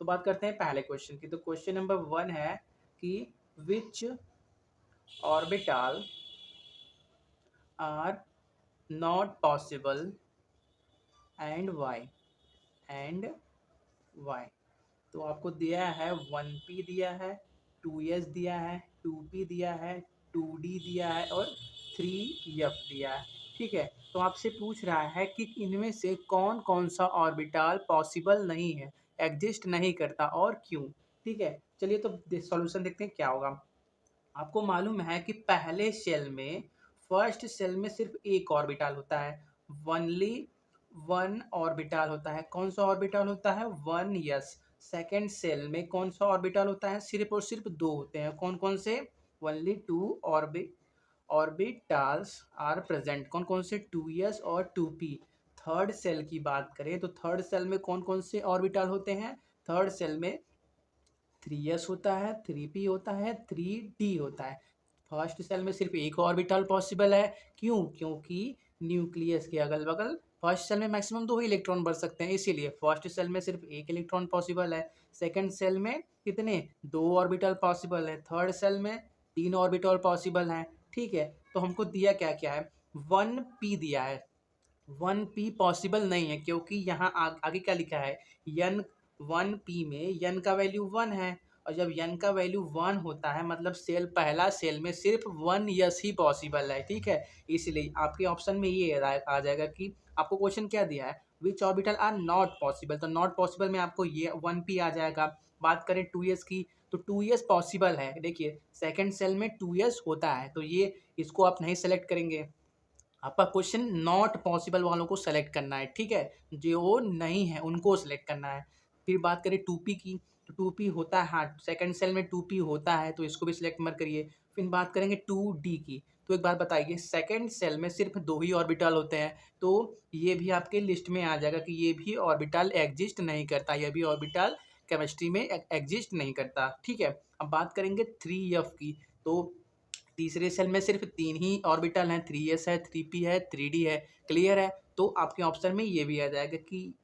तो बात करते हैं पहले क्वेश्चन की। तो क्वेश्चन नंबर 1 है कि which orbital are not possible and why and why. तो आपको दिया है 1p दिया है, 2s दिया है, 2p दिया है, 2d दिया है और 3f दिया है। ठीक है, तो आपसे पूछ रहा है कि इनमें से कौन कौन सा ऑर्बिटल पॉसिबल नहीं है, एग्जिस्ट नहीं करता और क्यों। ठीक है, चलिए तो सॉल्यूशन देखते हैं क्या होगा। आपको मालूम है कि पहले सेल में, फर्स्ट सेल में सिर्फ एक ऑर्बिटल होता है, वनली वन ऑर्बिटल होता है। कौन सा ऑर्बिटल होता है? 1s। सेकेंड सेल में कौन सा ऑर्बिटल होता है? सिर्फ और सिर्फ दो होते हैं। कौन कौन से? Only two orbitals are present. कौन कौन से? 2s और 2p। थर्ड सेल की बात करें तो थर्ड सेल में कौन कौन से ऑर्बिटल होते हैं? थर्ड सेल में 3s होता है, 3p होता है, 3d होता है। फर्स्ट सेल में सिर्फ एक ऑर्बिटल पॉसिबल है। क्यों? क्योंकि न्यूक्लियस के अगल बगल फर्स्ट सेल में मैक्सिमम 2 ही इलेक्ट्रॉन बढ़ सकते हैं, इसीलिए फर्स्ट सेल में सिर्फ एक इलेक्ट्रॉन पॉसिबल है। सेकंड सेल में कितने? 2 ऑर्बिटल पॉसिबल है। थर्ड सेल में 3 ऑर्बिटल पॉसिबल हैं। ठीक है, तो हमको दिया क्या क्या है? 1p दिया है। 1p पॉसिबल नहीं है क्योंकि यहाँ आगे क्या लिखा है? यन 1p में यन का वैल्यू 1 है, और जब यन का वैल्यू 1 होता है मतलब सेल, पहला सेल में सिर्फ 1 यस ही पॉसिबल है। ठीक है, इसलिए आपके ऑप्शन में ये आ जाएगा कि आपको क्वेश्चन क्या दिया है, विच ऑर्बिटल आर नॉट पॉसिबल। तो नॉट पॉसिबल में आपको ये 1p आ जाएगा। बात करें 2s की, तो 2s पॉसिबल है। देखिए सेकेंड सेल में 2s होता है, तो ये इसको आप नहीं सेलेक्ट करेंगे। आपका क्वेश्चन नॉट पॉसिबल वालों को सेलेक्ट करना है। ठीक है, जो नहीं है उनको सेलेक्ट करना है। फिर बात करें 2p की, तो 2p होता है, हाँ सेकंड सेल में 2p होता है, तो इसको भी सिलेक्ट मत करिए। फिर बात करेंगे 2d की, तो एक बात बताइए, सेकंड सेल में सिर्फ 2 ही ऑर्बिटल होते हैं, तो ये भी आपके लिस्ट में आ जाएगा कि ये भी ऑर्बिटल एग्जिस्ट नहीं करता, ये भी ऑर्बिटल केमिस्ट्री में एग्जिस्ट नहीं करता। ठीक है, अब बात करेंगे 3f की, तो तीसरे सेल में सिर्फ 3 ही ऑर्बिटल हैं, 3s है, 3p है, 3d है। क्लियर है, तो आपके ऑप्शन में ये भी आ जाएगा कि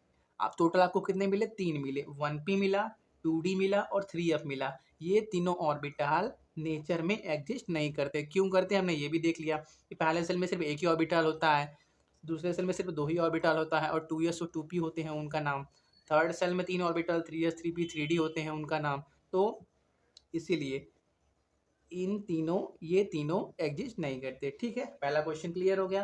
आप टोटल आपको कितने मिले? 3 मिले, 1p मिला, 2d मिला और 3f मिला। ये तीनों ऑर्बिटल नेचर में एग्जिस्ट नहीं करते। क्यों करते हैं हमने ये भी देख लिया कि पहले सेल में सिर्फ एक ही ऑर्बिटल होता है, दूसरे सेल में सिर्फ 2 ही ऑर्बिटल होता है और 2s और 2p होते हैं उनका नाम। थर्ड सेल में 3 ऑर्बिटल 3s 3p 3d होते हैं उनका नाम। तो इसीलिए इन तीनों, ये तीनों एग्जिस्ट नहीं करते। ठीक है, पहला क्वेश्चन क्लियर हो गया।